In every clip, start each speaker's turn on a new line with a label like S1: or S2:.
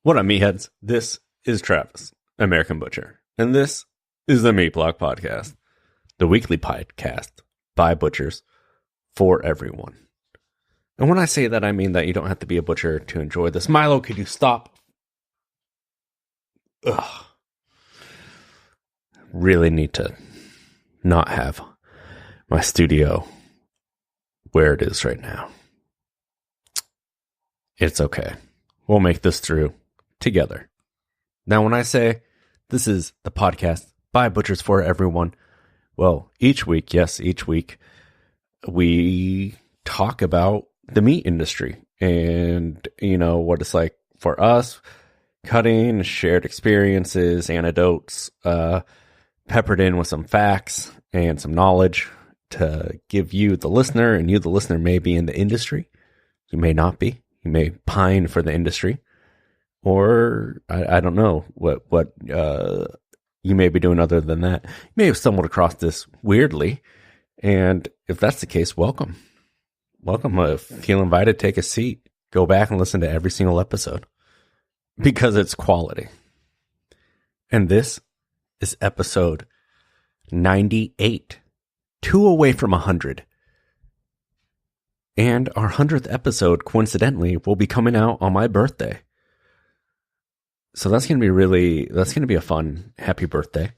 S1: What up, meatheads? This is Travis, American Butcher, and this is the Meat Block Podcast, the weekly podcast by butchers for everyone. And when I say that, I mean that you don't have to be a butcher to enjoy this. Milo, could you stop? Ugh. Really need to not have my studio where it is right now. It's okay. We'll make this through together. Now, when I say this is the podcast by butchers for everyone, well, each week, we talk about the meat industry and, what it's like for us, cutting, shared experiences, anecdotes, peppered in with some facts and some knowledge to give you, the listener, and you, the listener, may be in the industry. You may not be. You may pine for the industry. Or I don't know what you may be doing other than that. You may have stumbled across this weirdly, and if that's the case, welcome. Feel invited, take a seat, go back and listen to every single episode because it's quality. And this is episode 98, 2 away from 100. And our 100th episode, coincidentally, will be coming out on my birthday. So that's going to be a fun, happy birthday.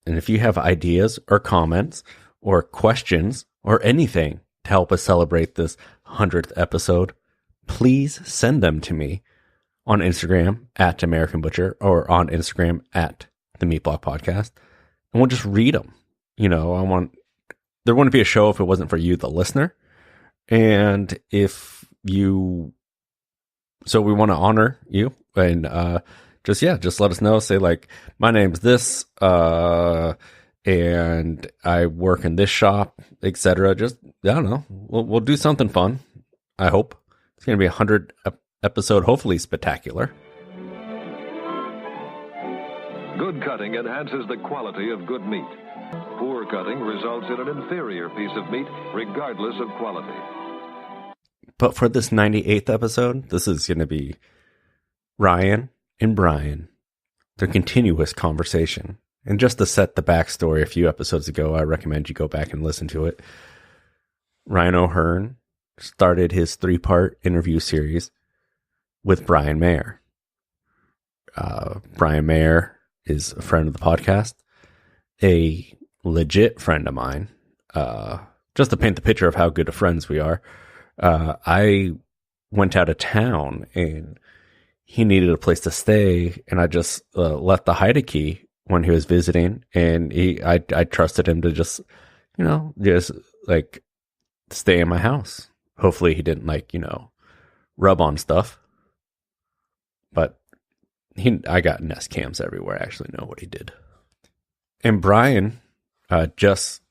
S1: And if you have ideas or comments or questions or anything to help us celebrate this 100th episode, please send them to me on Instagram at American Butcher or on Instagram at themeatblockpodcast. And we'll just read them. There wouldn't be a show if it wasn't for you, the listener. And so we want to honor you and just let us know. Say like, my name's this, and I work in this shop, etc. Just, I don't know. We'll do something fun. I hope it's going to be 100 episode, hopefully spectacular.
S2: Good cutting enhances the quality of good meat. Poor cutting results in an inferior piece of meat, regardless of quality.
S1: But for this 98th episode, this is going to be Ryan and Bryan, their continuous conversation. And just to set the backstory, a few episodes ago, I recommend you go back and listen to it. Ryan O'Hearn started his 3-part interview series with Bryan Mayer. Bryan Mayer is a friend of the podcast, a legit friend of mine. Just to paint the picture of how good of friends we are, I went out of town and he needed a place to stay, and I just left the Haida key when he was visiting, and I trusted him to just like stay in my house. Hopefully he didn't rub on stuff, but I got Nest cams everywhere. I actually know what he did. And Bryan just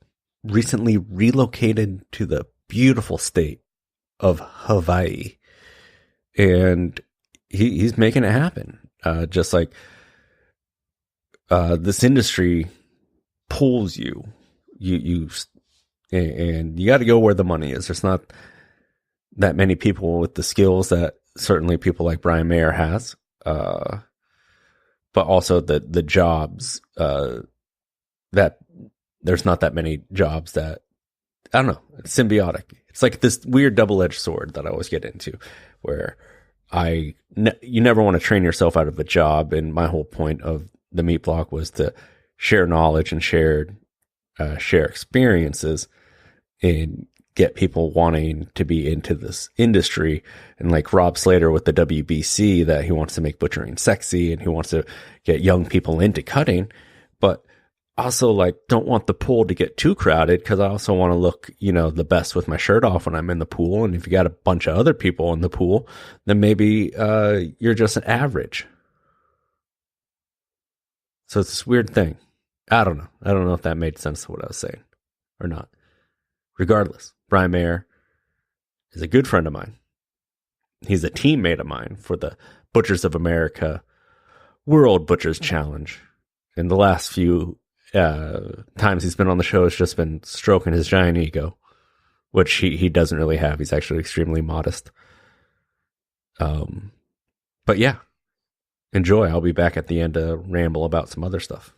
S1: recently relocated to the beautiful state of Hawaii, and he's making it happen. Just like this industry pulls you and you got to go where the money is. There's not that many people with the skills that certainly people like Bryan Mayer has, but also the jobs that there's not that many jobs that, I don't know, it's symbiotic. It's like this weird double-edged sword that I always get into, where you never want to train yourself out of a job. And my whole point of the Meat Block was to share knowledge and share experiences and get people wanting to be into this industry. And like Rob Slater with the WBC, that he wants to make butchering sexy and he wants to get young people into cutting, but also don't want the pool to get too crowded, because I also want to look, the best with my shirt off when I'm in the pool. And if you got a bunch of other people in the pool, then maybe you're just an average. So it's this weird thing. I don't know if that made sense to what I was saying or not. Regardless, Bryan Mayer is a good friend of mine. He's a teammate of mine for the Butchers of America World Butchers Challenge. In the last few times he's been on the show, has just been stroking his giant ego, which he doesn't really have. He's actually extremely modest. But yeah, enjoy. I'll be back at the end to ramble about some other stuff.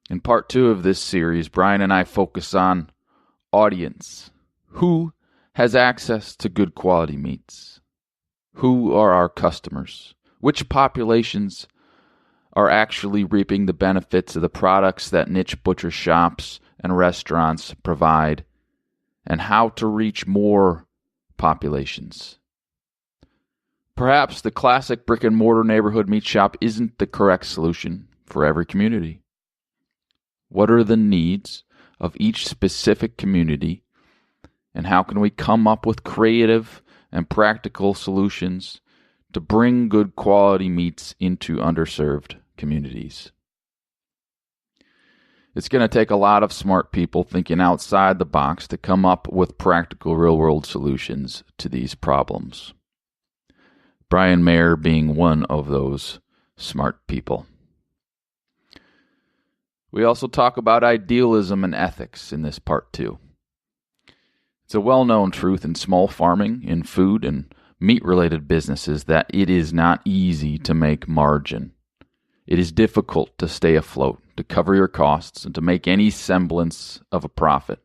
S3: In part 2 of this series, Bryan and I focus on audience. Who has access to good quality meats? Who are our customers? Which populations are actually reaping the benefits of the products that niche butcher shops and restaurants provide? And how to reach more populations. Perhaps the classic brick-and-mortar neighborhood meat shop isn't the correct solution for every community. What are the needs of each specific community, and how can we come up with creative and practical solutions to bring good quality meats into underserved communities? It's going to take a lot of smart people thinking outside the box to come up with practical real-world solutions to these problems. Bryan Mayer being one of those smart people. We also talk about idealism and ethics in this part 2. It's a well-known truth in small farming, in food and meat-related businesses that it is not easy to make margin. It is difficult to stay afloat, to cover your costs, and to make any semblance of a profit.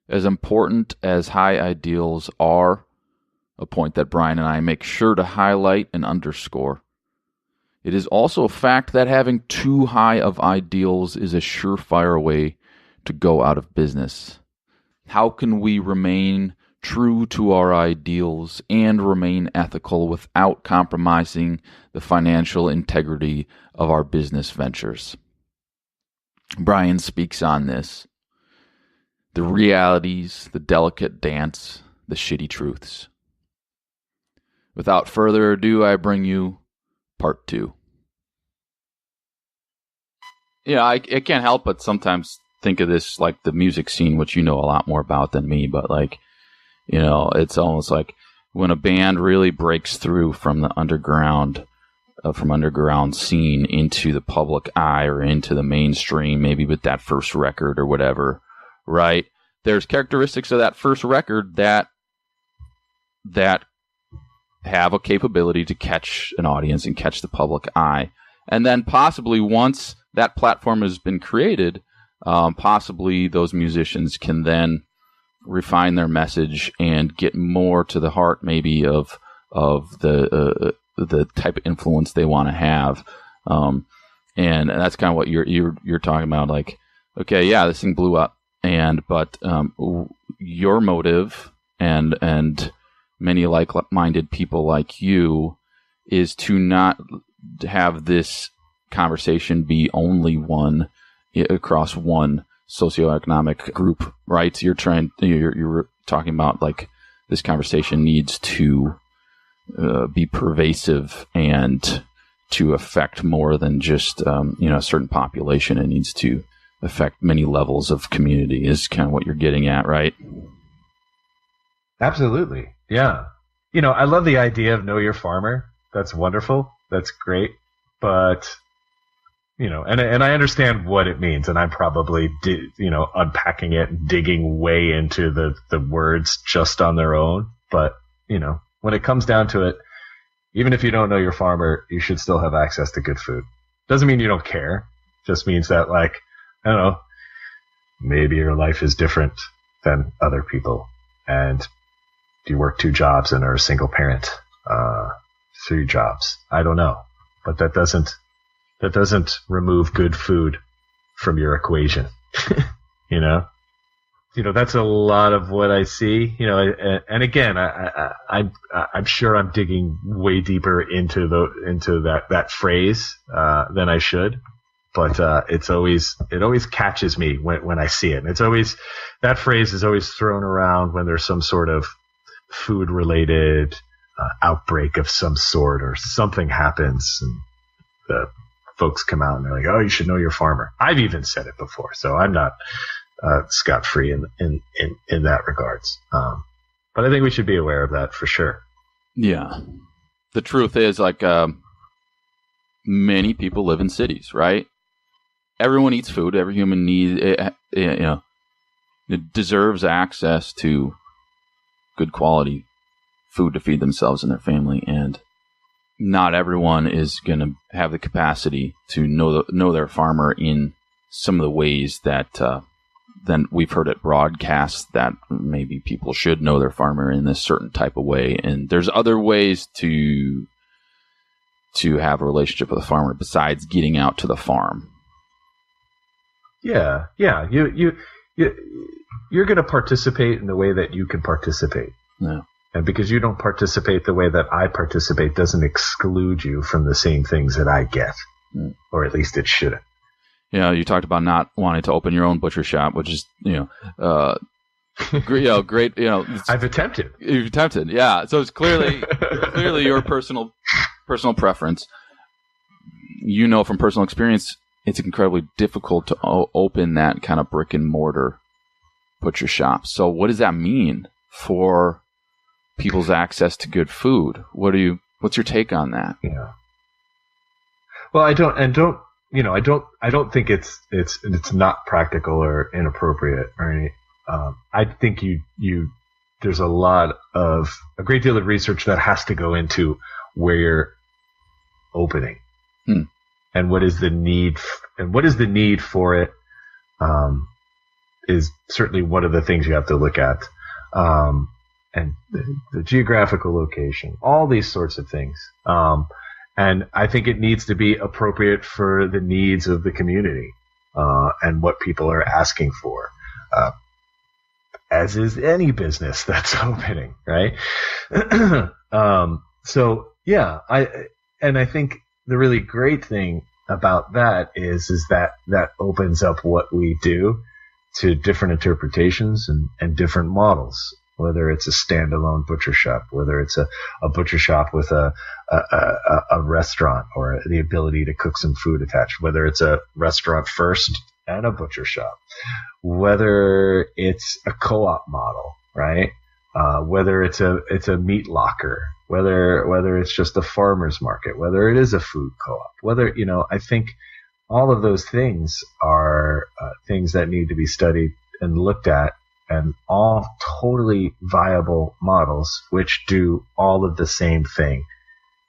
S3: As important as high ideals are, a point that Bryan and I make sure to highlight and underscore, it is also a fact that having too high of ideals is a surefire way to go out of business. How can we remain true to our ideals and remain ethical without compromising the financial integrity of our business ventures? Bryan speaks on this. The realities, the delicate dance, the shitty truths. Without further ado, I bring you part 2. Yeah, I can't help but sometimes think of this like the music scene, which you know a lot more about than me, but like, you know, it's almost like when a band really breaks through from the underground scene into the public eye or into the mainstream, maybe with that first record or whatever, right? There's characteristics of that first record that have a capability to catch an audience and catch the public eye. And then possibly once that platform has been created, possibly those musicians can then refine their message and get more to the heart maybe of the type of influence they want to have. And that's kind of what you're talking about. Like, okay, yeah, this thing blew up, but your motive and many like-minded people like you is to not have this conversation be only one across one socioeconomic group, right? So you're talking about like this conversation needs to be pervasive and to affect more than just a certain population. It needs to affect many levels of community is kind of what you're getting at, right?
S4: Absolutely. Yeah. I love the idea of know your farmer. That's wonderful. That's great. But, and I understand what it means, and I'm probably, unpacking it and digging way into the words just on their own. But, when it comes down to it, even if you don't know your farmer, you should still have access to good food. Doesn't mean you don't care. Just means that, like, I don't know, maybe your life is different than other people. And you work 2 jobs and are a single parent, 3 jobs. I don't know. But that doesn't remove good food from your equation. That's a lot of what I see, and again, I'm sure I'm digging way deeper into that phrase, than I should. But, it always catches me when I see it. And that phrase is always thrown around when there's some sort of food related, outbreak of some sort, or something happens and the folks come out and they're like, oh, you should know your farmer. I've even said it before, so I'm not scot-free in that regards. But I think we should be aware of that for sure.
S3: Yeah. The truth is, like, many people live in cities, right? Everyone eats food. Every human it deserves access to good quality food to feed themselves and their family, and not everyone is going to have the capacity to know their farmer in some of the ways that then we've heard it broadcast that maybe people should know their farmer in this certain type of way. And there's other ways to have a relationship with a farmer besides getting out to the farm.
S4: Yeah. You're going to participate in the way that you can participate.
S3: Yeah.
S4: And because you don't participate the way that I participate doesn't exclude you from the same things that I get. Or at least it shouldn't.
S3: Yeah, you talked about not wanting to open your own butcher shop, which is, great.
S4: I've attempted.
S3: You've attempted, yeah. So it's clearly your personal preference. You know from personal experience, it's incredibly difficult to open that kind of brick and mortar butcher shop. So what does that mean for people's access to good food? What's your take on that?
S4: Yeah. Well, I don't think it's not practical or inappropriate or any. I think there's a great deal of research that has to go into where you're opening, and what is the need for it. Is certainly one of the things you have to look at, and the geographical location, all these sorts of things. And I think it needs to be appropriate for the needs of the community, and what people are asking for, as is any business that's opening, right? So yeah, I think the really great thing about that is that opens up what we do to different interpretations and different models. Whether it's a standalone butcher shop, whether it's a butcher shop with a restaurant or the ability to cook some food attached, whether it's a restaurant first and a butcher shop, whether it's a co-op model, right? Whether it's a meat locker, whether it's just a farmer's market, whether it is a food co-op, whether, I think all of those things are things that need to be studied and looked at, and all totally viable models which do all of the same thing,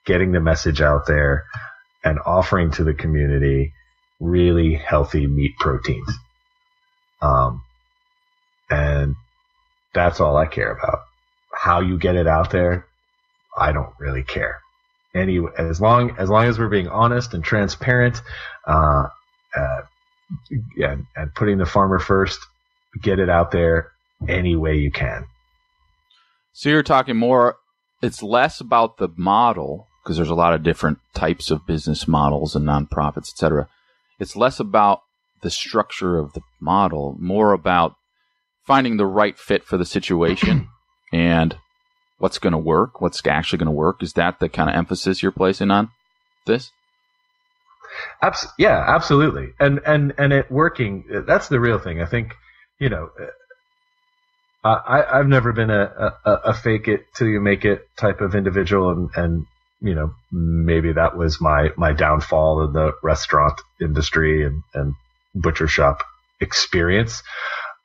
S4: getting the message out there and offering to the community really healthy meat proteins. And that's all I care about. How you get it out there, I don't really care. Anyway, as long as we're being honest and transparent, and putting the farmer first, get it out there any way you can.
S3: So you're talking more, it's less about the model, because there's a lot of different types of business models and nonprofits, etc. It's less about the structure of the model, more about finding the right fit for the situation and what's going to work, what's actually going to work. Is that the kind of emphasis you're placing on this?
S4: Yeah, absolutely. And it working, that's the real thing. I think, I've never been a fake it till you make it type of individual, and maybe that was my downfall in the restaurant industry and butcher shop experience.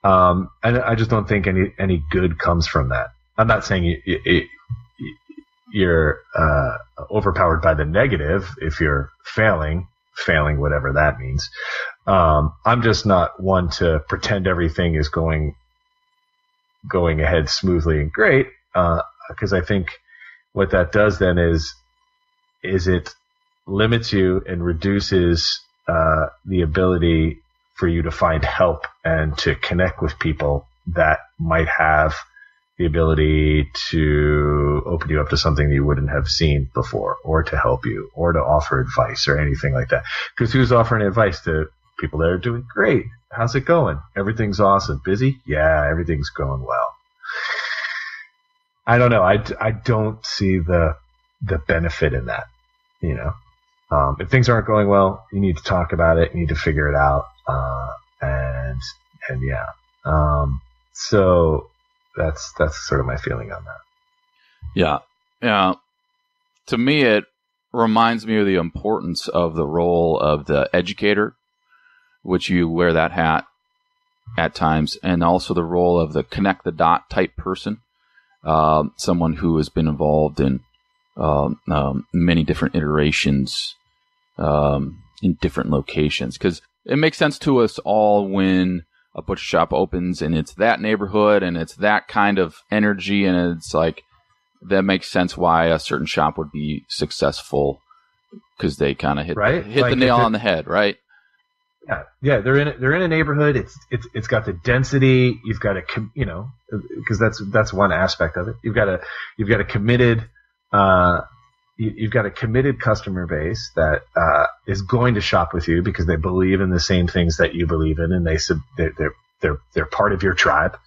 S4: And I just don't think any good comes from that. I'm not saying you're overpowered by the negative if you're failing, whatever that means. I'm just not one to pretend everything is going ahead smoothly and great, because I think what that does then is it limits you and reduces the ability for you to find help and to connect with people that might have the ability to open you up to something you wouldn't have seen before, or to help you, or to offer advice or anything like that. Because who's offering advice to people that are doing great? How's it going? Everything's awesome. Busy? Yeah, everything's going well. I don't know. I don't see the benefit in that. If things aren't going well, you need to talk about it. You need to figure it out. And yeah. So that's sort of my feeling on that.
S3: Yeah. Yeah. To me, it reminds me of the importance of the role of the educator, which you wear that hat at times, and also the role of the connect the dot type person. someone who has been involved in many different iterations in different locations, because it makes sense to us all when a butcher shop opens and it's that neighborhood and it's that kind of energy, and it's like that makes sense why a certain shop would be successful, because they kind of hit
S4: like
S3: the nail on the head, right?
S4: Yeah. They're in a neighborhood. It's got the density. You've got because that's one aspect of it. You've got a committed customer base that is going to shop with you because they believe in the same things that you believe in, and they're part of your tribe.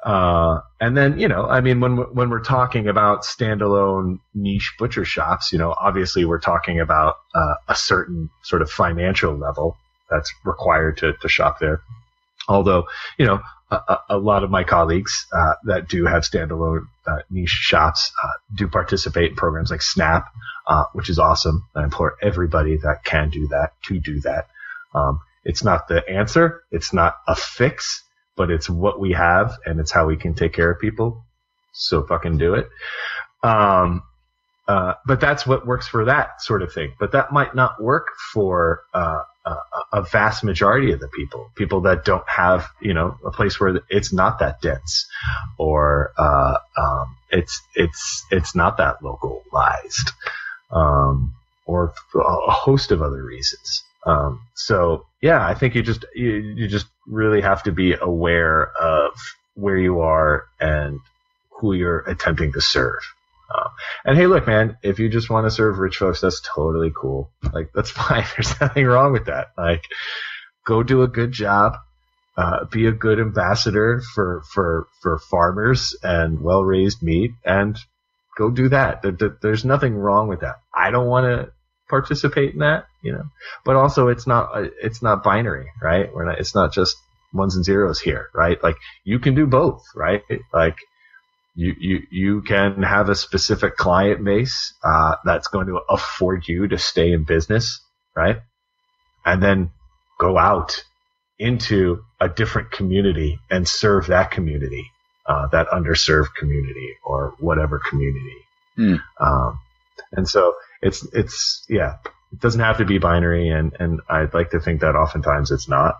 S4: And then, when we're talking about standalone niche butcher shops, obviously we're talking about a certain sort of financial level that's required to shop there. Although, a lot of my colleagues that do have standalone niche shops do participate in programs like SNAP, which is awesome. I implore everybody that can do that to do that. It's not the answer. It's not a fix, but it's what we have, and it's how we can take care of people. So fucking do it. But that's what works for that sort of thing. But that might not work for a vast majority of the people that don't have, a place where it's not that dense, or it's not that localized, or for a host of other reasons. So yeah, I think you just really have to be aware of where you are and who you're attempting to serve. And hey, look, man, if you just want to serve rich folks, that's totally cool. Like, that's fine. There's nothing wrong with that. Like, go do a good job, be a good ambassador for farmers and well-raised meat, and go do that. There's nothing wrong with that. I don't want to participate in that, but also it's not binary, right? It's not just ones and zeros here, right? Like, you can do both, right? Like, you can have a specific client base that's going to afford you to stay in business, right? And then go out into a different community and serve that community, that underserved community or whatever community. And so it's yeah, it doesn't have to be binary, and I'd like to think that oftentimes it's not.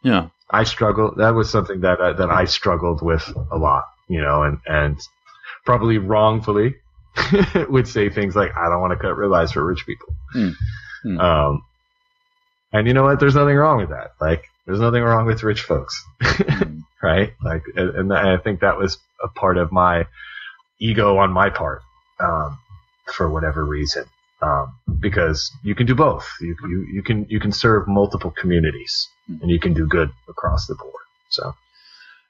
S3: Yeah,
S4: I struggle. That was something that I struggled with a lot. And probably wrongfully would say things like, I don't want to cut ribeyes for rich people. And you know what? There's nothing wrong with that. Like, there's nothing wrong with rich folks, right? Like, and I think that was a part of my ego on my part, for whatever reason, because you can do both. You can serve multiple communities, and you can do good across the board. So.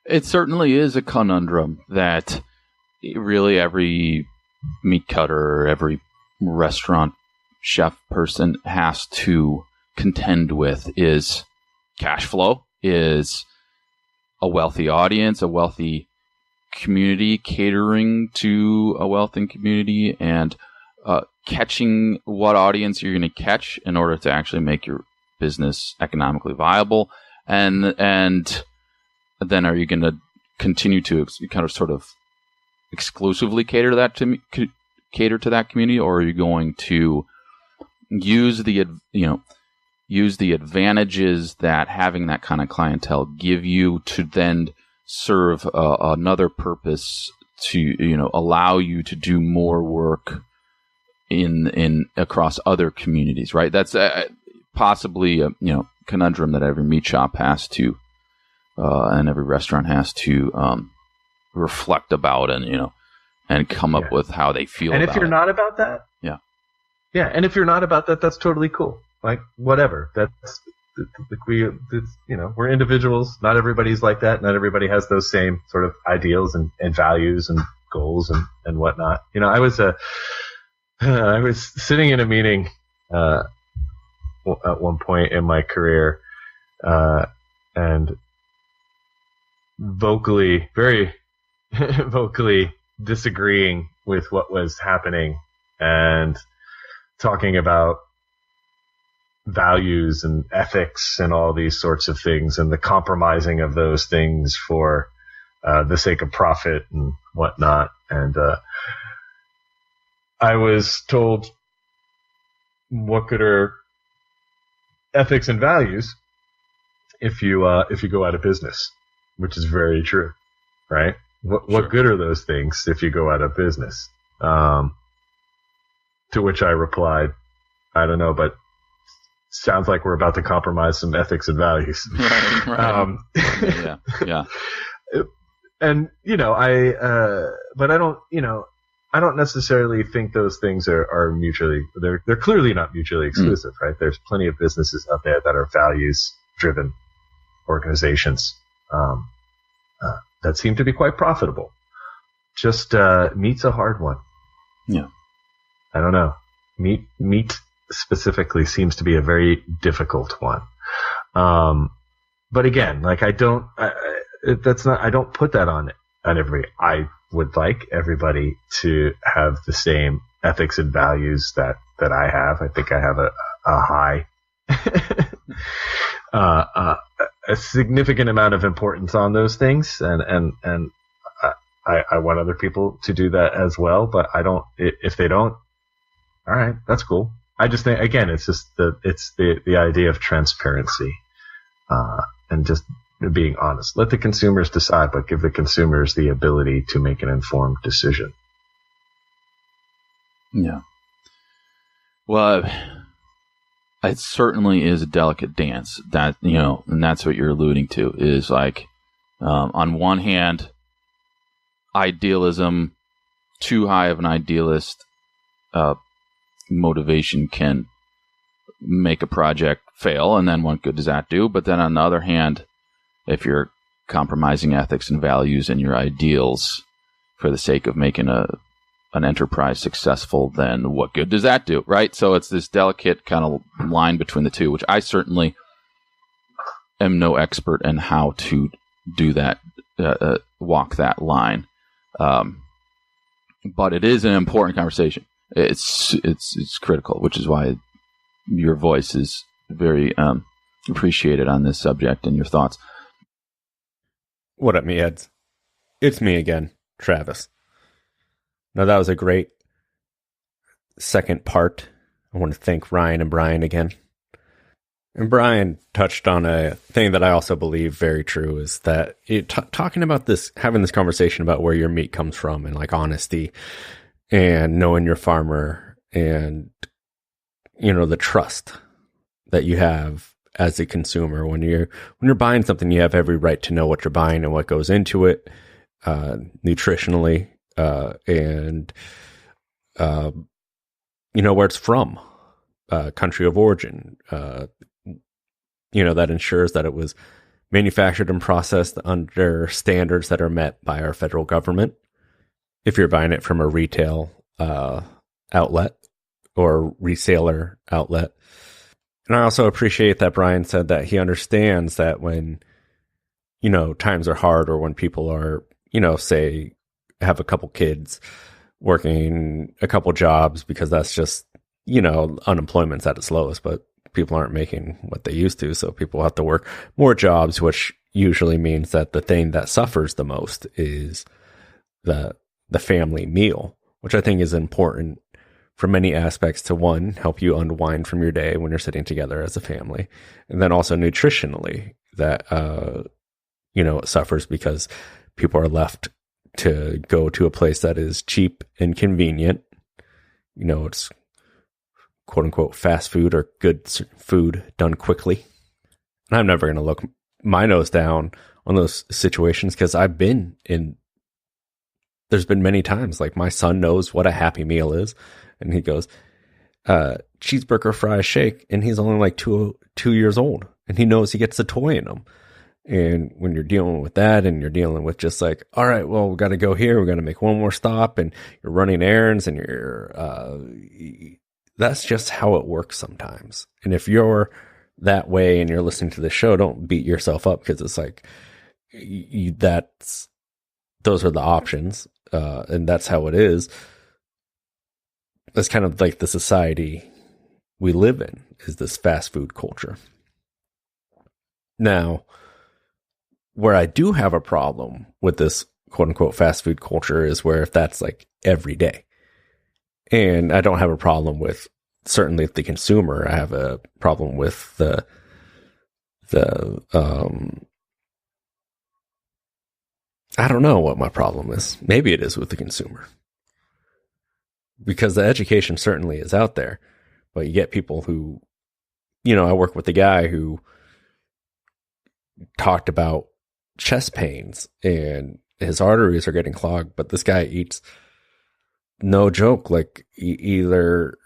S3: It certainly is a conundrum that really every meat cutter, every restaurant chef person has to contend with, is cash flow, is a wealthy audience, a wealthy community, catering to a wealthy community, and catching what audience you're going to catch in order to actually make your business economically viable. And then are you going to continue to kind of sort of exclusively cater to that community, or are you going to use the advantages that having that kind of clientele give you to then serve another purpose to allow you to do more work in across other communities, right? That's possibly a conundrum that every meat shop has to. And every restaurant has to reflect about and come up with how they feel.
S4: And if you're not about that, yeah. And if you're not about that, that's totally cool. Like, whatever. We're individuals. Not everybody's like that. Not everybody has those same sort of ideals and values and goals and whatnot. I was sitting in a meeting at one point in my career, and very vocally disagreeing with what was happening and talking about values and ethics and all these sorts of things and the compromising of those things for the sake of profit and whatnot. And I was told, what good are ethics and values if you go out of business? Which is very true, right? What good are those things if you go out of business? To which I replied, I don't know, but sounds like we're about to compromise some ethics and values.
S3: Right. Yeah.
S4: And but I don't necessarily think those things are mutually. They're clearly not mutually exclusive, right? There's plenty of businesses out there that are values driven organizations that seem to be quite profitable. Just meat's a hard one.
S3: Yeah. I
S4: don't know. Meat specifically seems to be a very difficult one. But again, like I don't put that on everybody. I would like everybody to have the same ethics and values that I have. I think I have a high, a significant amount of importance on those things, and I want other people to do that as well. But I don't. If they don't, all right, that's cool. I just think, again, it's just the idea of transparency, and just being honest. Let the consumers decide, but give the consumers the ability to make an informed decision.
S3: Yeah. Well, it certainly is a delicate dance that, and that's what you're alluding to is like, on one hand, idealism, too high of an idealist, motivation can make a project fail. And then what good does that do? But then on the other hand, if you're compromising ethics and values and your ideals for the sake of making an enterprise successful, then what good does that do, right? So it's this delicate kind of line between the two, which I certainly am no expert in how to do that, walk that line. But it is an important conversation. It's critical, which is why your voice is very appreciated on this subject and your thoughts.
S1: What up, meatheads? It's me again, Travis. Now, that was a great second part. I want to thank Ryan and Bryan again. And Bryan touched on a thing that I also believe very true is that talking about this, having this conversation about where your meat comes from and like honesty and knowing your farmer and, the trust that you have as a consumer. When you're buying something, you have every right to know what you're buying and what goes into it, nutritionally, and where it's from, country of origin, that ensures that it was manufactured and processed under standards that are met by our federal government. If you're buying it from a retail outlet or reseller outlet. And I also appreciate that Bryan said that he understands that when, times are hard or when people are, say, have a couple kids working a couple jobs because that's just, unemployment's at its lowest, but people aren't making what they used to. So people have to work more jobs, which usually means that the thing that suffers the most is the family meal, which I think is important for many aspects to, one, help you unwind from your day when you're sitting together as a family. And then also nutritionally that, it suffers because people are left to go to a place that is cheap and convenient. It's quote unquote fast food or good food done quickly. And I'm never going to look my nose down on those situations because I've been in, there's been many times like my son knows what a Happy Meal is. And he goes, cheeseburger, fries, shake. And he's only like 2 years old. And he knows he gets a toy in him. And when you're dealing with that and you're dealing with just like, all right, well, we got to go here. We got to make one more stop. And you're running errands and that's just how it works sometimes. And if you're that way and you're listening to the show, don't beat yourself up because it's like, those are the options. And that's how it is. That's kind of like the society we live in, is this fast food culture. Now, where I do have a problem with this quote unquote fast food culture is where if that's like every day. And I don't have a problem with certainly the consumer. I have a problem with the I don't know what my problem is. Maybe it is with the consumer. Because the education certainly is out there. But you get people who, I work with a guy who talked about chest pains and his arteries are getting clogged. But this guy eats, no joke, like either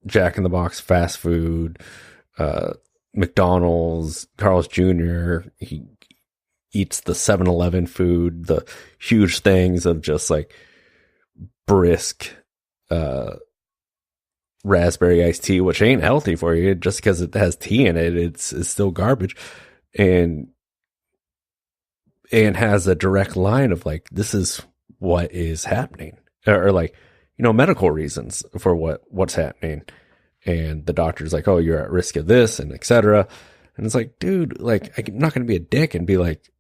S1: Jack in the Box fast food, McDonald's, Carl's Jr., he eats the 7-Eleven food, the huge things of just like brisk raspberry iced tea, which ain't healthy for you just because it has tea in it. It's still garbage, and has a direct line of like, this is what is happening, or like, medical reasons for what's happening. And the doctor's like, oh, you're at risk of this and etc. And it's like, dude, like, I'm not going to be a dick and be like,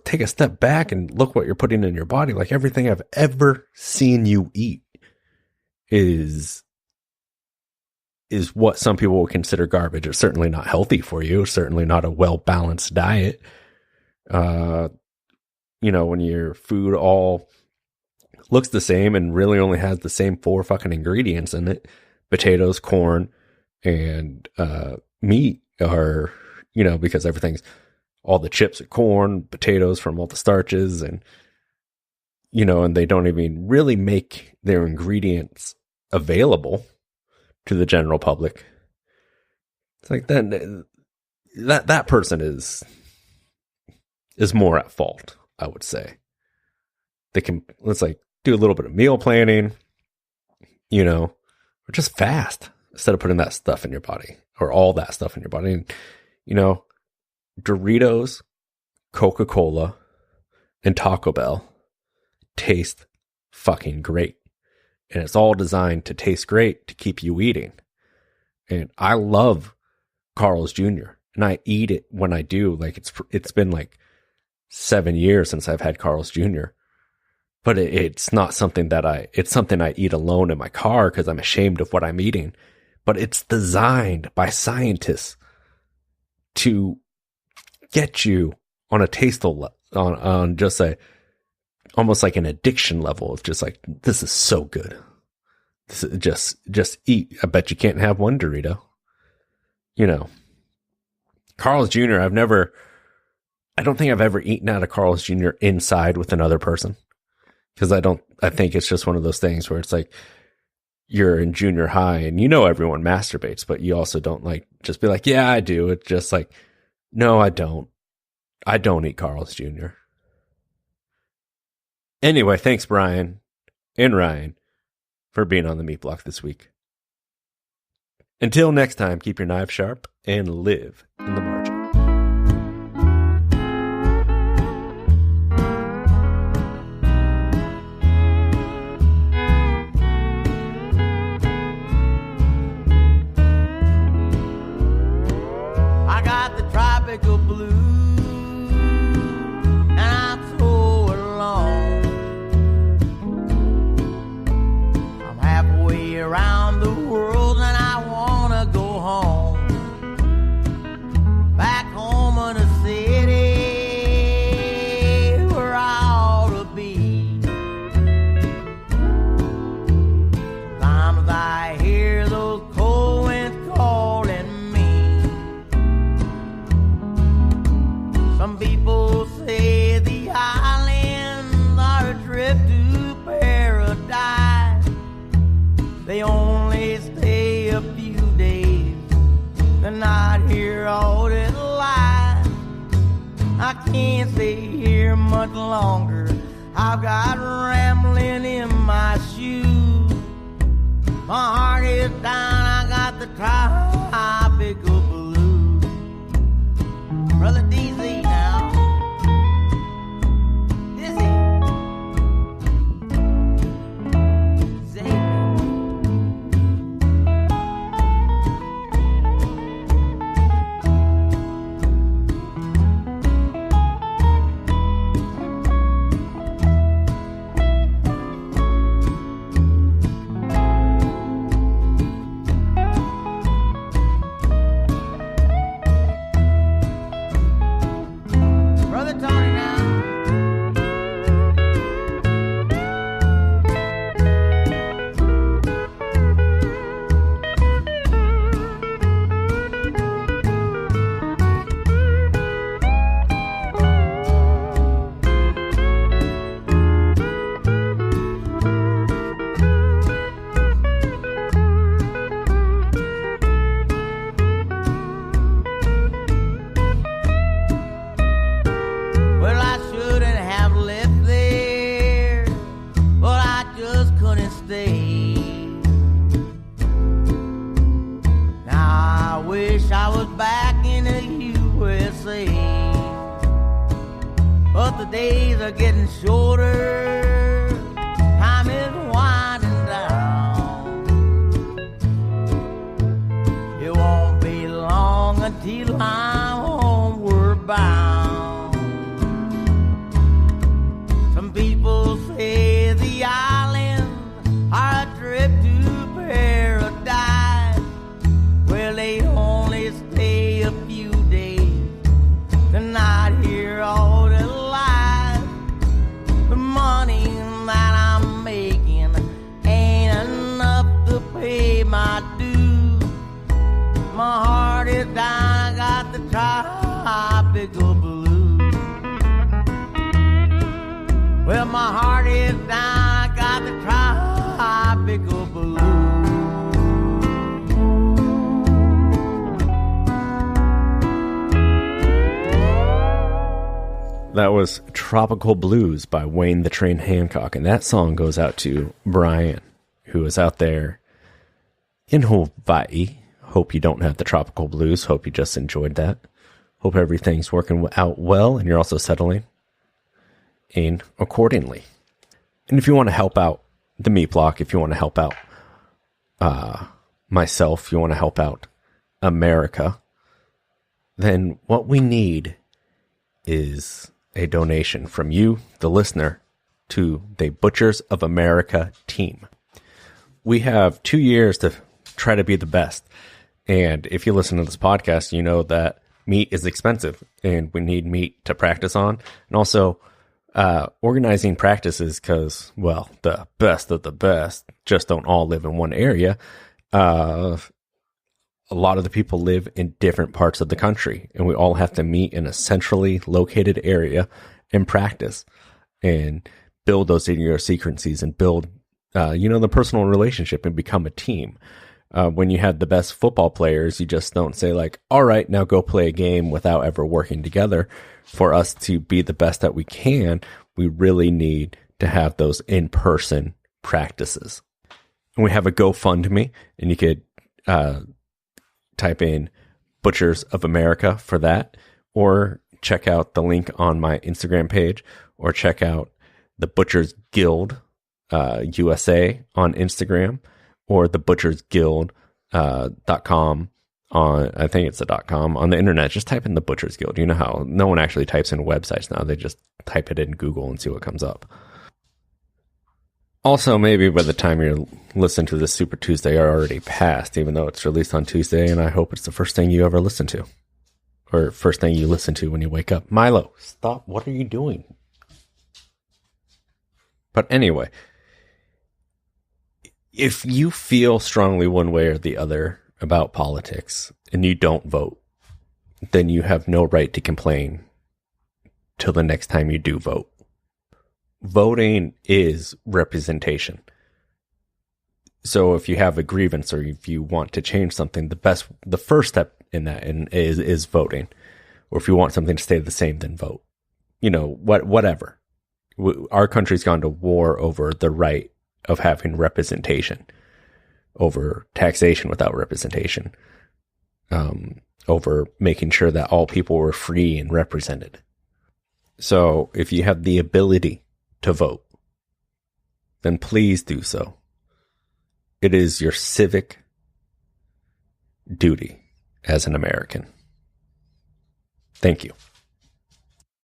S1: take a step back and look what you're putting in your body. Like, everything I've ever seen you eat is what some people would consider garbage. It's certainly not healthy for you. Certainly not a well-balanced diet. When your food all looks the same and really only has the same 4 fucking ingredients in it, potatoes, corn, and meat are, because everything's, all the chips are corn, potatoes from all the starches, and, and they don't even really make their ingredients available to the general public. It's like that person is more at fault, I would say. Let's like do a little bit of meal planning, or just fast instead of putting that stuff in your body, or all that stuff in your body. And, Doritos, Coca-Cola, and Taco Bell taste fucking great. And it's all designed to taste great to keep you eating. And I love Carl's Jr. And I eat it when I do. Like, it's been like 7 years since I've had Carl's Jr. But it's not something it's something I eat alone in my car because I'm ashamed of what I'm eating. But it's designed by scientists to get you on a taste on just almost like an addiction level of just like, this is so good. This is just eat. I bet you can't have one Dorito. Carl's Jr. I don't think I've ever eaten out of Carl's Jr. inside with another person. Because I think it's just one of those things where it's like, you're in junior high and everyone masturbates, but you also don't like just be like, yeah, I do. It's just like, no, I don't. I don't eat Carl's Jr. Anyway, thanks, Bryan and Ryan, for being on the Meat Block this week. Until next time, keep your knife sharp and live in the margin.
S5: I got the tropical blues, and I'm so alone. I'm halfway around the world, and I wanna go home. Back home in the city, where I ought to be. Sometimes I hear those cold winds calling me. Some people say the islands are a trip to paradise. They only stay a few days, they're not here all their life. I can't stay here much longer, I've got rambling in my shoes. My heart is down, I got the tropical blues. Brother DZ now. Dizzy. Zay. stay. Now I wish I was back in the USA, but the days are getting shorter, time is winding down. It won't be long until I'm homeward bound. Some people say the islands are a trip to paradise. Well, they only stay a few days, they're not here all their life. The money that I'm making ain't enough to pay my dues. My heart is down, I got the tropical blues. Well, my heart is down, I got the tropical blues.
S1: That was Tropical Blues by Wayne the Train Hancock, and that song goes out to Bryan, who is out there in Hawaii. Hope you don't have the tropical blues. Hope you just enjoyed that. Hope everything's working out well, and you're also settling in accordingly. And if you want to help out the Meat Block, if you want to help out myself, if you want to help out America, then what we need is a donation from you, the listener, to the Butchers of America team. We have 2 years to try to be the best. And if you listen to this podcast, you know that meat is expensive and we need meat to practice on. And also organizing practices because, well, the best of the best just don't all live in one area. A lot of the people live in different parts of the country, and we all have to meet in a centrally located area and practice and build those idiosyncrasies and build, the personal relationship and become a team. When you have the best football players, you just don't say like, all right, now go play a game without ever working together. For us to be the best that we can, we really need to have those in-person practices. And we have a GoFundMe, and you could, type in Butchers of America for that, or check out the link on my Instagram page, or check out the Butchers Guild USA on Instagram, or the butchersguild.com on, I think it's the .com on the internet. Just type in the Butchers Guild. You know how no one actually types in websites now. They just type it in Google and see what comes up. Also, maybe by the time you're listening to this Super Tuesday are already passed, even though it's released on Tuesday, and I hope it's the first thing you ever listen to. Or first thing you listen to when you wake up. Milo, stop. What are you doing? But anyway, if you feel strongly one way or the other about politics and you don't vote, then you have no right to complain till the next time you do vote. Voting is representation. So if you have a grievance or if you want to change something, the first step in that is voting. Or if you want something to stay the same, then vote. Whatever. Our country's gone to war over the right of having representation, over taxation without representation, over making sure that all people were free and represented. So if you have the ability to vote, then please do so. It is your civic duty as an American. Thank you.